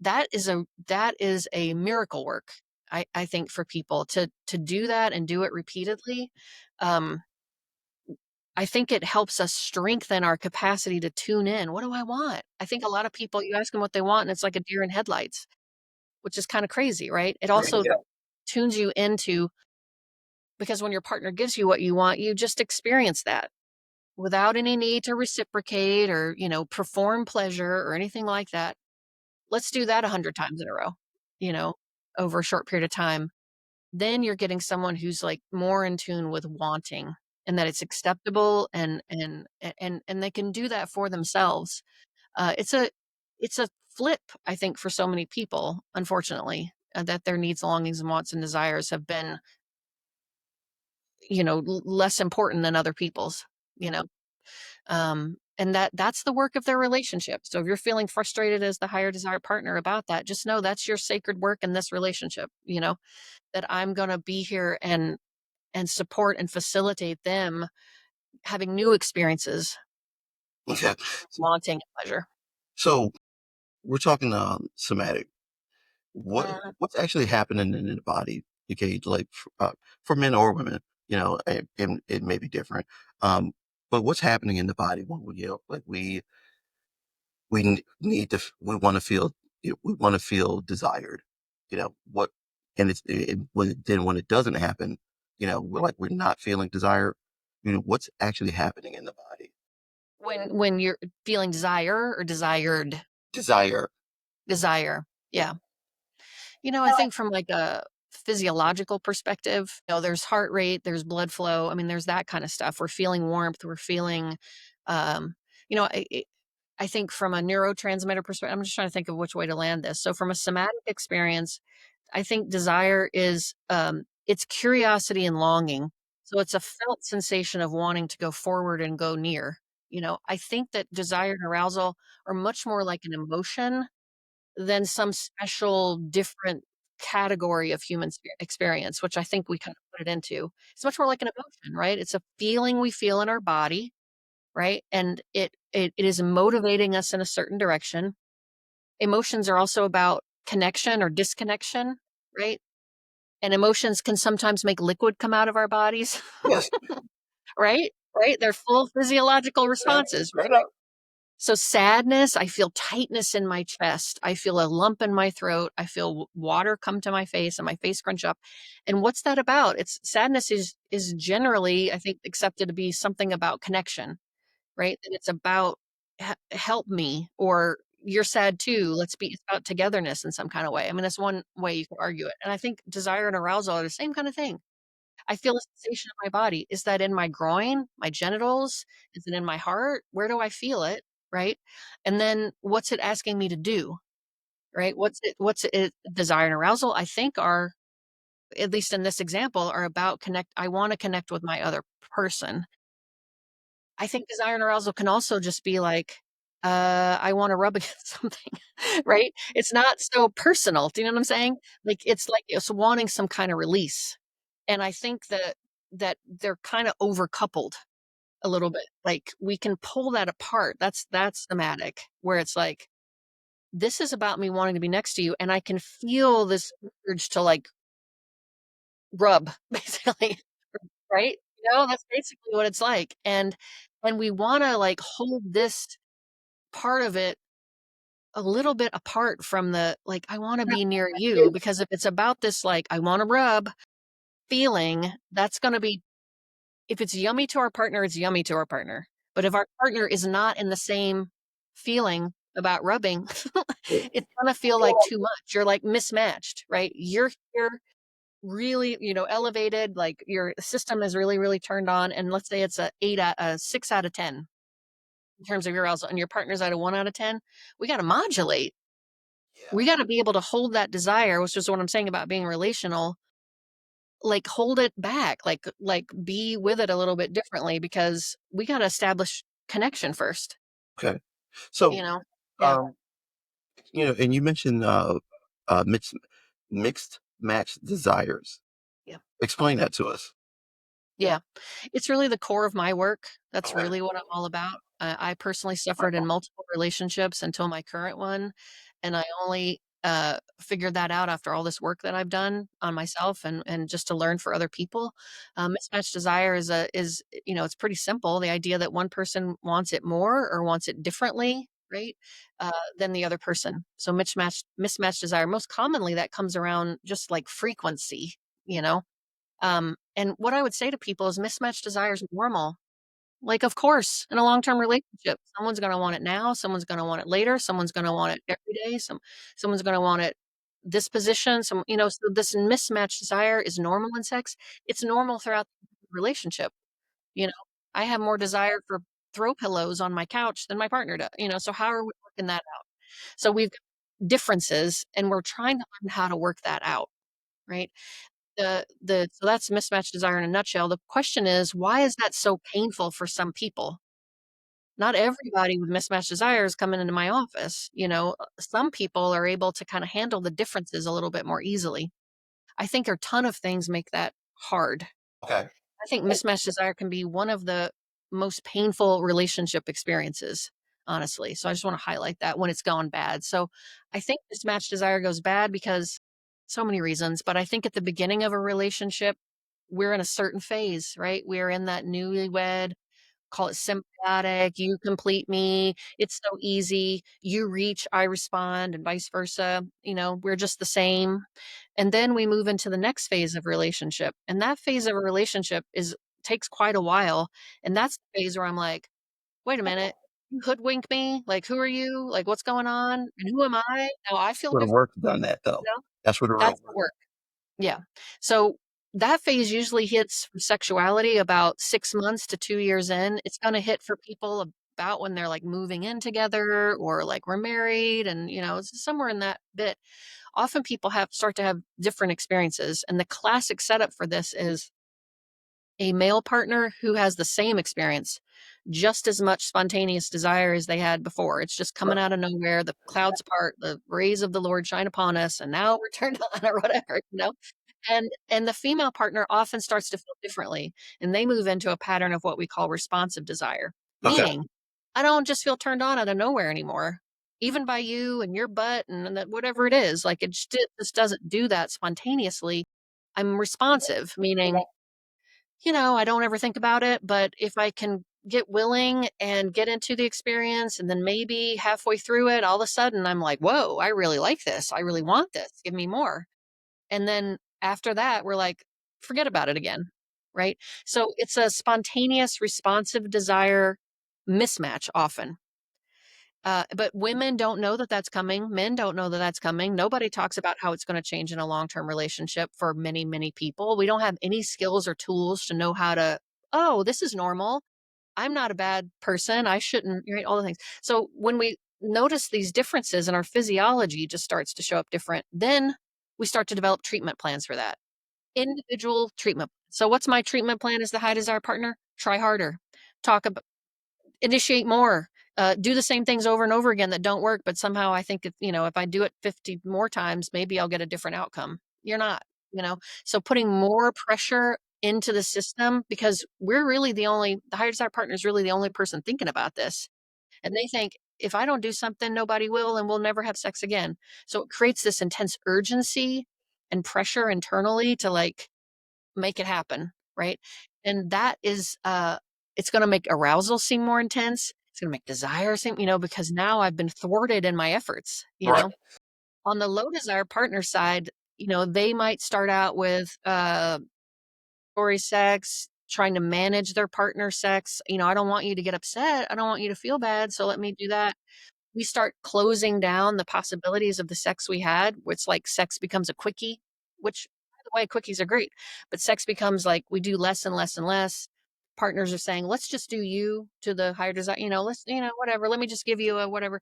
That is a miracle work. I think for people to do that and do it repeatedly. Um, I think it helps us strengthen our capacity to tune in. What do I want? I think a lot of people, you ask them what they want, and it's like a deer in headlights, which is kind of crazy, right? It Right. also Yeah. tunes you into because when your partner gives you what you want, you just experience that without any need to reciprocate or, perform pleasure or anything like that. Let's do that 100 times in a row, you know, over a short period of time. Then you're getting someone who's like more in tune with wanting and that it's acceptable and they can do that for themselves. It's a flip, I think, for so many people, unfortunately, that their needs, longings, and wants and desires have been, less important than other people's, you know? And that's the work of their relationship. So if you're feeling frustrated as the higher desire partner about that, just know that's your sacred work in this relationship, that I'm going to be here and support and facilitate them having new experiences, Okay. So, wanting and pleasure. so we're talking somatic. What's actually happening in the body? Okay, like for men or women, and it may be different. Um, but what's happening in the body when like need to we want to feel we want to feel desired. What and when it doesn't happen, we're not feeling desire. What's actually happening in the body? When you're feeling desire or desired Desire. desire. Yeah. Yeah. I think from like a physiological perspective, there's heart rate, there's blood flow. I mean, there's that kind of stuff. We're feeling warmth, we're feeling, um, you know, I think from a neurotransmitter perspective, I'm just trying to think of which way to land this. So from a somatic experience, I think desire is it's curiosity and longing. So it's a felt sensation of wanting to go forward and go near. I think that desire and arousal are much more like an emotion than some special different category of human experience, which I think we kind of put it into. It's much more like an emotion, right? It's a feeling we feel in our body, right? And it is motivating us in a certain direction. Emotions are also about connection or disconnection, right? And emotions can sometimes make liquid come out of our bodies, Yes. right? Right? They're full physiological Yeah. responses, Straight right? up. So sadness, I feel tightness in my chest. I feel a lump in my throat. I feel water come to my face and my face crunch up. And what's that about? It's sadness is generally, I think, accepted to be something about connection, right? That it's about help me or you're sad too. Let's be it's about togetherness in some kind of way. I mean, that's one way you can argue it. And I think desire and arousal are the same kind of thing. I feel a sensation in my body. Is that in my groin, my genitals? Is it in my heart? Where do I feel it? Right. And then what's it asking me to do? Right. What's it desire and arousal, I think are, at least in this example, are about connect. I want to connect with my other person. I think desire and arousal can also just be like, I want to rub against something, right? It's not so personal. Do you know what I'm saying? Like it's wanting some kind of release. And I think that they're kind of overcoupled a little bit. Like we can pull that apart. That's somatic, where it's like, this is about me wanting to be next to you, and I can feel this urge to like rub, basically, right? That's basically what it's like. And we wanna, like, hold this part of it a little bit apart from the, like, "I wanna be near you," because if it's about this, like, "I wanna rub" feeling, that's gonna be if it's yummy to our partner, it's yummy to our partner. But if our partner is not in the same feeling about rubbing, it's gonna feel like too much. You're, like, mismatched, right? You're here really, elevated, like, your system is really, really turned on, and let's say it's a 6 out of 10 in terms of your arousal, and your partner's at a 1 out of 10, we gotta modulate. Yeah. We gotta be able to hold that desire, which is what I'm saying about being relational, like, hold it back, like, be with it a little bit differently because we gotta establish connection first, Okay. So, you know? Yeah, um, and you mentioned mixed match desires. yeah, Explain that to us. yeah. It's really the core of my work. That's Okay. really what I'm all about. I personally suffered in multiple relationships until my current one, and I only figured that out after all this work that I've done on myself and just to learn for other people. Mismatched desire is it's pretty simple. The idea that one person wants it more or wants it differently, right, than the other person. So mismatched desire. Most commonly, that comes around just like frequency. You know, and what I would say to people is mismatched desire is normal. Like, of course, in a long-term relationship, someone's gonna want it now, someone's gonna want it later, someone's gonna want it every day, someone's gonna want it this position, so this mismatched desire is normal in sex. It's normal throughout the relationship, you know? I have more desire for throw pillows on my couch than my partner does, so how are we working that out? So we've differences, and we're trying to learn how to work that out, right? So that's mismatched desire in a nutshell. The question is, why is that so painful for some people? Not everybody with mismatched desire is coming into my office. Some people are able to kind of handle the differences a little bit more easily. I think a ton of things make that hard. Okay. I think mismatched desire can be one of the most painful relationship experiences, honestly. So I just want to highlight that when it's gone bad. So I think mismatched desire goes bad because so many reasons, but I think at the beginning of a relationship, we're in a certain phase, right? We're in that newlywed, call it symbiotic, you complete me, it's so easy, you reach, I respond, and vice versa. We're just the same. And then we move into the next phase of relationship. And that phase of a relationship is takes quite a while. And that's the phase where I'm like, wait a minute, you hoodwink me? Like, who are you? Like, what's going on? And who am I? Now I feel Where the different, work done that though. you know? That's where the real That's the work. work. Yeah. So that phase usually hits for sexuality about 6 months to 2 years in. It's gonna hit for people about when they're, like, moving in together or, like, we're married and, it's somewhere in that bit. Often people start to have different experiences, and the classic setup for this is a male partner who has the same experience, just as much spontaneous desire as they had before. It's just coming Right. out of nowhere, the clouds part, the rays of the Lord shine upon us, and now we're turned on or whatever. And the female partner often starts to feel differently, and they move into a pattern of what we call responsive desire, Okay. meaning, I don't just feel turned on out of nowhere anymore, even by you and your butt and that whatever it is, like, it just doesn't do that spontaneously. I'm responsive, meaning, I don't ever think about it, but if I can get willing and get into the experience, and then maybe halfway through it, all of a sudden I'm like, whoa, I really like this. I really want this. Give me more. And then after that, we're like, forget about it again. Right. So it's a spontaneous, responsive desire mismatch often. But women don't know that that's coming. Men don't know that that's coming. Nobody talks about how it's going to change in a long term relationship for many, many people. We don't have any skills or tools to know how to, oh, this is normal. I'm not a bad person. I shouldn't, right? All the things. So when we notice these differences and our physiology just starts to show up different, then we start to develop treatment plans for that. Individual treatment. So what's my treatment plan as the high desire partner? Try harder. Talk about initiate more, do the same things over and over again that don't work, but somehow I think if I do it 50 more times, maybe I'll get a different outcome. You're not, you know. So putting more pressure into the system, because the higher desire partner is really the only person thinking about this. And they think, if I don't do something, nobody will, and we'll never have sex again. So it creates this intense urgency and pressure internally to, like, make it happen, right? And that is, it's gonna make arousal seem more intense. It's gonna make desire seem, because now I've been thwarted in my efforts. Right. On the low desire partner side, they might start out with, story sex, trying to manage their partner sex. I don't want you to get upset. I don't want you to feel bad. So let me do that. We start closing down the possibilities of the sex we had, which, like, sex becomes a quickie, which, by the way, quickies are great, but sex becomes like we do less and less and less. Partners are saying, let's just do you to the higher desire, let's, whatever, let me just give you a whatever.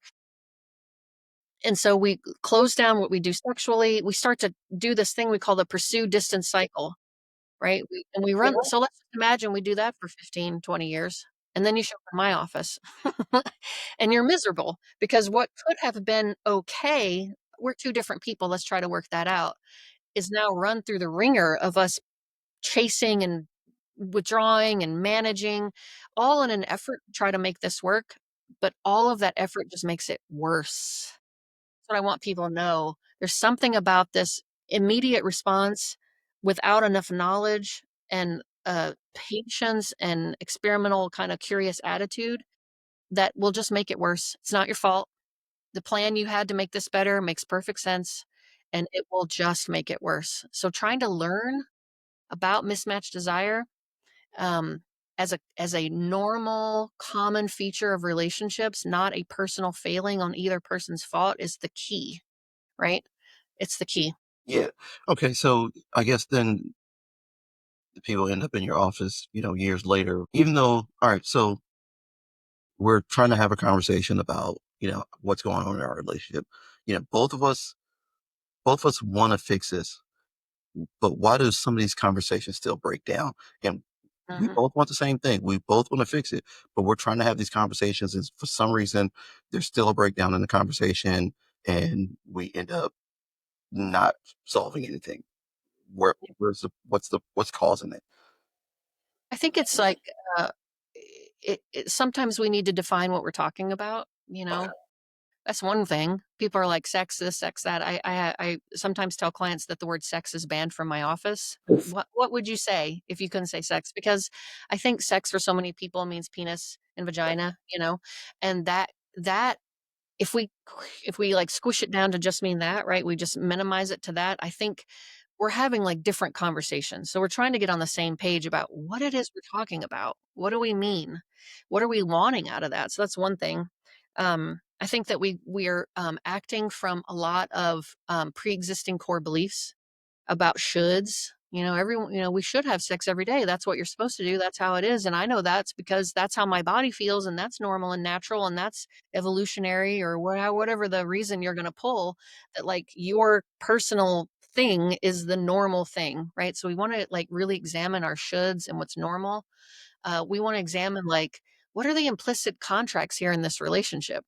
And so we close down what we do sexually. We start to do this thing we call the pursue distance cycle, right? And we run, so let's just imagine we do that for 15, 20 years. And then you show up in my office and you're miserable because what could have been okay, we're two different people, let's try to work that out, is now run through the ringer of us chasing and withdrawing and managing, all in an effort to try to make this work. But all of that effort just makes it worse. That's what I want people to know. There's something about this immediate response without enough knowledge and patience and experimental kind of curious attitude that will just make it worse. It's not your fault. The plan you had to make this better makes perfect sense, and it will just make it worse. So trying to learn about mismatched desire, um, as a normal, common feature of relationships, not a personal failing on either person's fault, is the key, right? It's the key. Yeah. Okay. So I guess then the people end up in your office, years later, even though, all right, so we're trying to have a conversation about what's going on in our relationship. Both of us want to fix this, but why do some of these conversations still break down? And we Mhm. both want the same thing. We both want to fix it, but we're trying to have these conversations, and for some reason, there's still a breakdown in the conversation, and we end up not solving anything. What's causing it? I think it's like, uh, sometimes we need to define what we're talking about, you Okay. know? That's one thing. People are like, "Sex this, sex that." I sometimes tell clients that the word sex is banned from my office. What would you say if you couldn't say sex? Because I think sex for so many people means penis and vagina, and that if we, like, squish it down to just mean that, right? We just minimize it to that, I think we're having, like, different conversations. So we're trying to get on the same page about what it is we're talking about. What do we mean? What are we wanting out of that? So that's one thing. I think that we're, acting from a lot of, pre-existing core beliefs about shoulds. Everyone, we should have sex every day. That's what you're supposed to do. That's how it is. And I know that's because that's how my body feels and that's normal and natural and that's evolutionary or whatever the reason you're going to pull that like your personal thing is the normal thing, right? So we want to like really examine our shoulds and what's normal. We want to examine like what are the implicit contracts here in this relationship.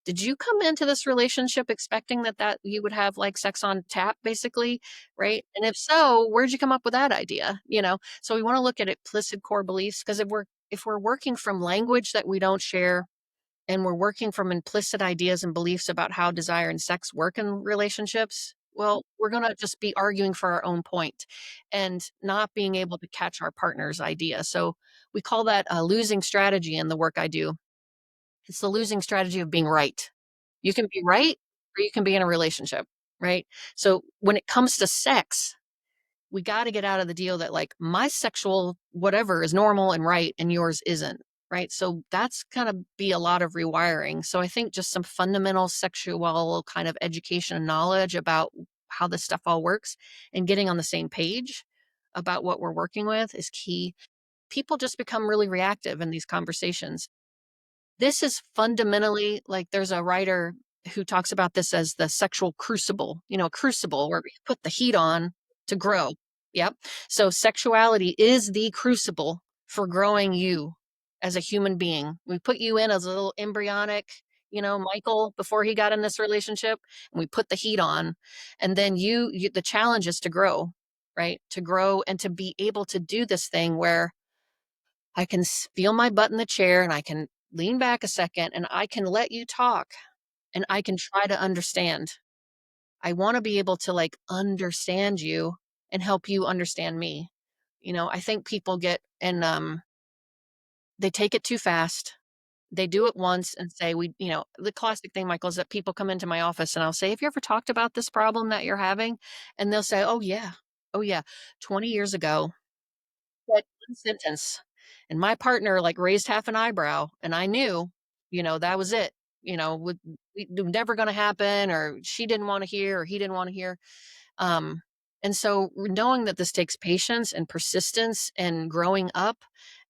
Did you come into this relationship expecting that you would have like sex on tap basically, right? And if so, where'd you come up with that idea? So we want to look at implicit core beliefs because if we're working from language that we don't share and we're working from implicit ideas and beliefs about how desire and sex work in relationships, well, we're going to just be arguing for our own point and not being able to catch our partner's idea. So we call that a losing strategy in the work I do. It's the losing strategy of being right. You can be right or you can be in a relationship, right? So when it comes to sex, we got to get out of the deal that like my sexual whatever is normal and right and yours isn't, right? So that's kind of be a lot of rewiring. So I think just some fundamental sexual kind of education and knowledge about how this stuff all works and getting on the same page about what we're working with is key. People just become really reactive in these conversations. This is fundamentally like there's a writer who talks about this as the sexual crucible, a crucible where we put the heat on to grow. Yep. So sexuality is the crucible for growing you as a human being. We put you in as a little embryonic, Michael before he got in this relationship, and we put the heat on. And then the challenge is to grow, right? To grow and to be able to do this thing where I can feel my butt in the chair and I can lean back a second and I can let you talk and I can try to understand. I want to be able to like understand you and help you understand me. I think people get and they take it too fast. They do it once and say, the classic thing, Michael, is that people come into my office and I'll say, "Have you ever talked about this problem that you're having?" And they'll say, "Oh, yeah. Oh, yeah. 20 years ago, said one sentence, and my partner, like, raised half an eyebrow, and I knew, that was it, would never gonna happen, or she didn't wanna hear, or he didn't wanna hear, um, and so, knowing that this takes patience and persistence and growing up,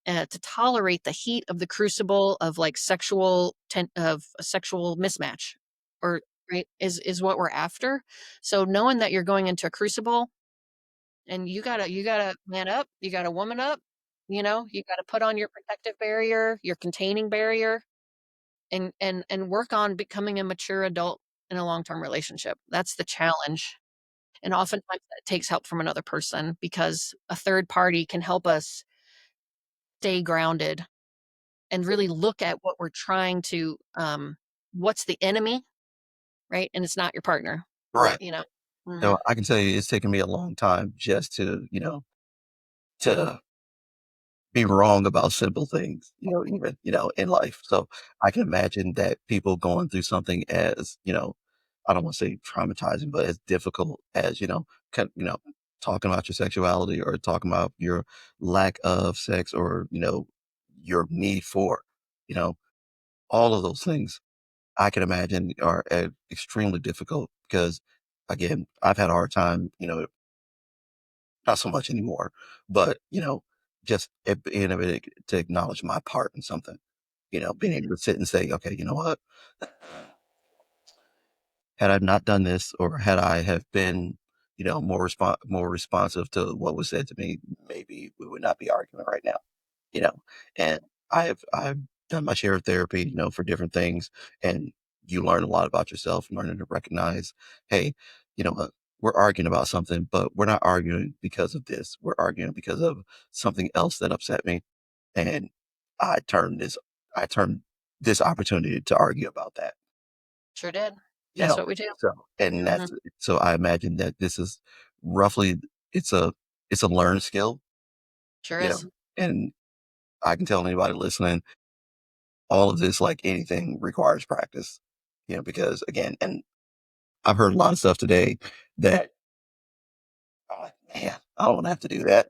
to tolerate the heat of the crucible of, like, of a sexual mismatch, or right, is what we're after, so knowing that you're going into a crucible and you gotta man up, you gotta woman up, you gotta put on your protective barrier, your containing barrier, and work on becoming a mature adult in a long-term relationship. That's the challenge. And oftentimes that takes help from another person because a third party can help us stay grounded and really look at what we're trying to what's the enemy, right? And it's not your partner, Right. you know. Mhm. I can tell you it's taken me a long time just to be wrong about simple things, even, in life. So I can imagine that people going through something as, I don't want to say traumatizing, but as difficult as, talking about your sexuality or talking about your lack of sex or, your need for, you know, all of those things I can imagine are extremely difficult because, again, I've had a hard time, not so much anymore, but, just being able to acknowledge my part in something. being able to sit and say, okay, you know what? Had I not done this, or had I have been, more responsive to what was said to me, maybe we would not be arguing right now, you know. And I've done my share of therapy, for different things, and you learn a lot about yourself, learning to recognize, hey, what, we're arguing about something, but we're not arguing because of this. We're arguing because of something else that upset me, and I turned this I turned this opportunity to argue about that. Sure did. You That's know, what we do. so and Mhm. that's so I imagine that this is roughly it's a it's a learned skill, Sure you know, is. and I can tell anybody listening, all of this, like anything, requires practice, because again, and I've heard a lot of stuff today that I'm like, man, I don't have to do that.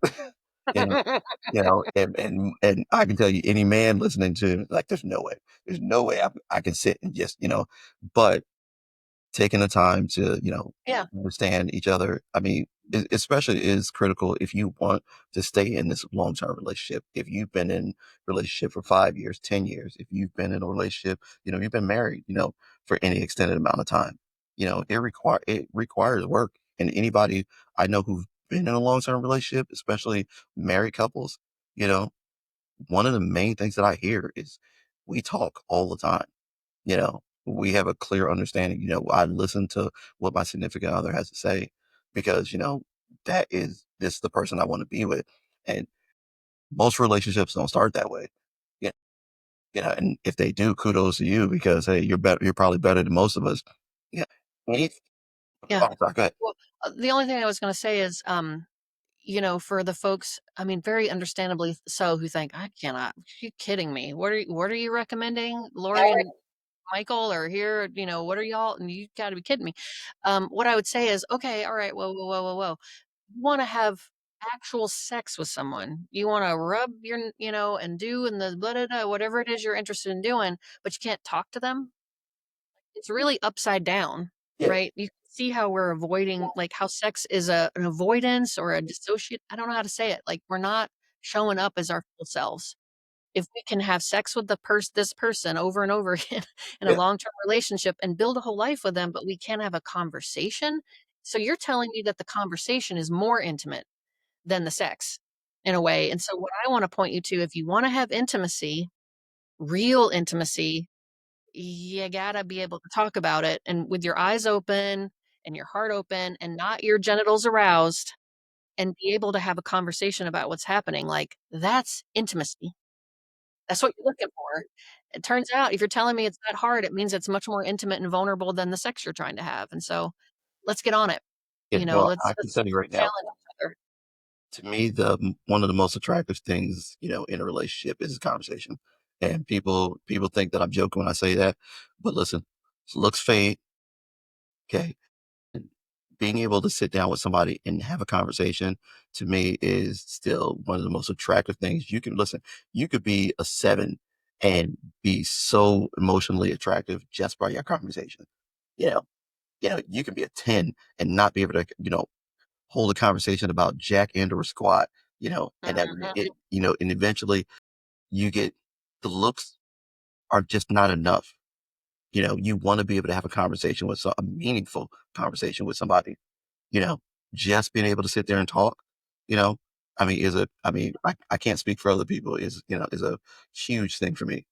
you know, and I can tell you, any man listening to, like, there's no way I can sit and just, but taking the time to, Yeah, understand each other. I mean, especially is critical if you want to stay in this long-term relationship. If you've been in relationship for 5 years, 10 years, if you've been in a relationship, you've been married, for any extended amount of time, it requires work. And anybody I know who've been in a long-term relationship, especially married couples, you know, one of the main things that I hear is we talk all the time. We have a clear understanding. I listen to what my significant other has to say because, this is the person I want to be with. And most relationships don't start that way. Yeah. And if they do, kudos to you because, hey, you're better. You're probably better than most of us. Yeah. Any- yeah. Oh, sorry, go ahead. Well, the only thing I was gonna say is, for the folks, I mean, very understandably so, who think, "I cannot, are you kidding me? What are you recommending? Lori and Michael are here, what are y'all, and you gotta be kidding me." What I would say is, "Okay, all right, whoa, whoa, whoa, whoa, whoa. You wanna have actual sex with someone. You wanna rub and do and the blah, blah, blah, whatever it is you're interested in doing, but you can't talk to them?" It's really upside down, Yeah. right? You can see how we're avoiding, like, how sex is an avoidance or a dissociate, I don't know how to say it, like, we're not showing up as our full selves. If we can have sex with this person over and over again in a Yeah. long-term relationship and build a whole life with them, but we can't have a conversation, so you're telling me that the conversation is more intimate than the sex, in a way, and so what I wanna point you to, if you wanna have intimacy, real intimacy, you gotta be able to talk about it and with your eyes open and your heart open and not your genitals aroused, and be able to have a conversation about what's happening, like, that's intimacy. That's what you're looking for. It turns out if you're telling me it's that hard, it means it's much more intimate and vulnerable than the sex you're trying to have, and so, let's get on it. Yeah. Well, Let's I can let's tell you right now, challenge each other. to me, one of the most attractive things, in a relationship is conversation. And people think that I'm joking when I say that, but listen, looks fade. Okay. And being able to sit down with somebody and have a conversation, to me, is still one of the most attractive things. You can listen, you could be a 7 and be so emotionally attractive just by your conversation. You know, you can be a 10 and not be able to, hold a conversation about jack and or squat, and that Mhm. it, and eventually you get the looks are just not enough. You want to be able to have a conversation with a meaningful conversation with somebody, you know, just being able to sit there and talk, you know, I can't speak for other people, is a huge thing for me,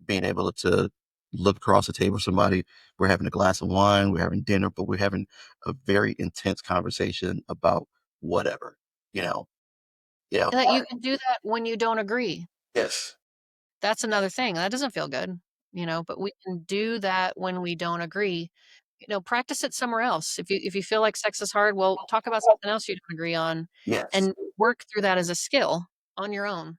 being able to look across the table with somebody. We're having a glass of wine, we're having dinner, but we're having a very intense conversation about whatever, you know, And that you or can do that when you don't agree. yes, That's another thing, that doesn't feel good, but we can do that when we don't agree. Practice it somewhere else. If you feel like sex is hard, well, talk about something else you don't agree on yes, and work through that as a skill on your own.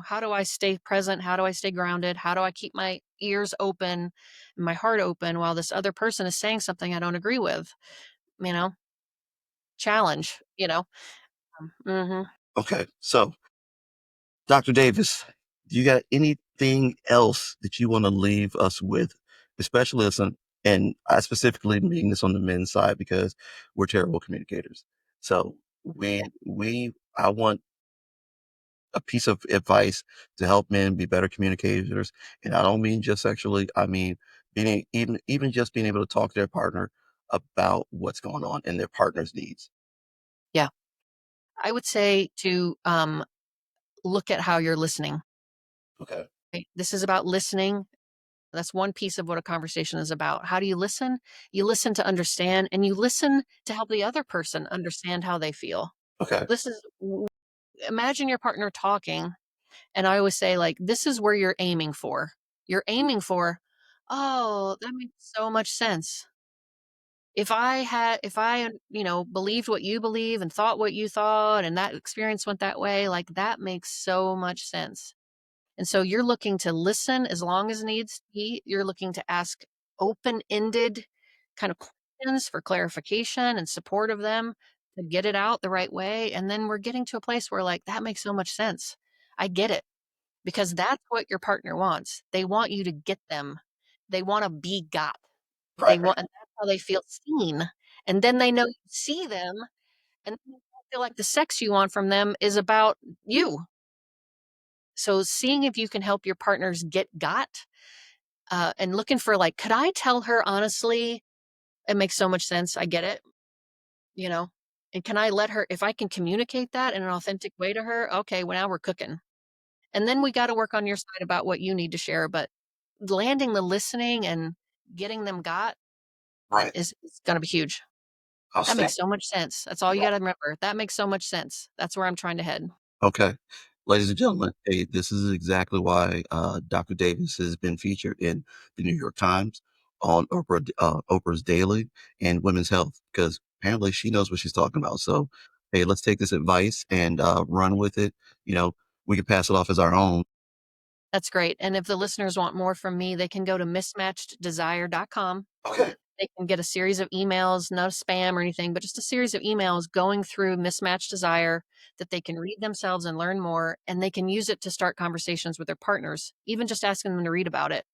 How do I stay present? How do I stay grounded? How do I keep my ears open, and my heart open while this other person is saying something I don't agree with? You know, challenge, Mhm. okay. So, Dr. Davis, do you got anything else that you want to leave us with, especially listen, and I specifically mean this on the men's side because we're terrible communicators. So we I want a piece of advice to help men be better communicators. And I don't mean just sexually. I mean even just being able to talk to their partner about what's going on and their partner's needs. Yeah. I would say to, look at how you're listening, Okay. right? This is about listening. That's one piece of what a conversation is about. How do you listen? You listen to understand, and you listen to help the other person understand how they feel. Okay. This is imagine your partner talking, and I always say, like, this is where you're aiming for. You're aiming for, oh, that makes so much sense. If I, believed what you believe and thought what you thought, and that experience went that way, like, that makes so much sense. And so you're looking to listen as long as needs be. You're looking to ask open-ended kind of questions for clarification and support of them to get it out the right way. And then we're getting to a place where, like, that makes so much sense. I get it because that's what your partner wants. They want you to get them. They want to be got. They Right, right. want, and that's how they feel seen. And then they know you see them, and they don't feel like the sex you want from them is about you. So seeing if you can help your partners get got, and looking for, like, could I tell her honestly? It makes so much sense. I get it, you know? And can I let her, if I can communicate that in an authentic way to her, okay, well, now we're cooking. And then we got to work on your side about what you need to share. But landing the listening and getting them got Right. is going to be huge. That makes Outstanding. so much sense. That's all you got to remember. That makes so much sense. That's where I'm trying to head. Okay. Ladies and gentlemen, hey, this is exactly why Dr. Davis has been featured in the New York Times, on Oprah's Daily, and Women's Health, because apparently she knows what she's talking about. So, hey, let's take this advice and run with it. You know, we can pass it off as our own. That's great. And if the listeners want more from me, they can go to mismatcheddesire.com. Okay. They can get a series of emails, not a spam or anything, but just a series of emails going through mismatched desire that they can read themselves and learn more. And they can use it to start conversations with their partners. Even just asking them to read about it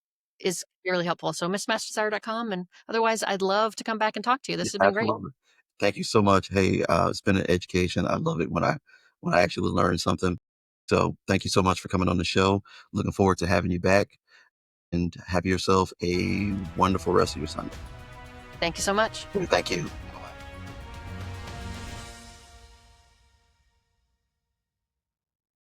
is really helpful. So mismatcheddesire.com. And otherwise, I'd love to come back and talk to you. Yeah, This has been great. absolutely. Thank you so much. Hey, it's been an education. I love it when I actually learn something. So thank you so much for coming on the show. Looking forward to having you back, and have yourself a wonderful rest of your Sunday. Thank you so much. Thank you.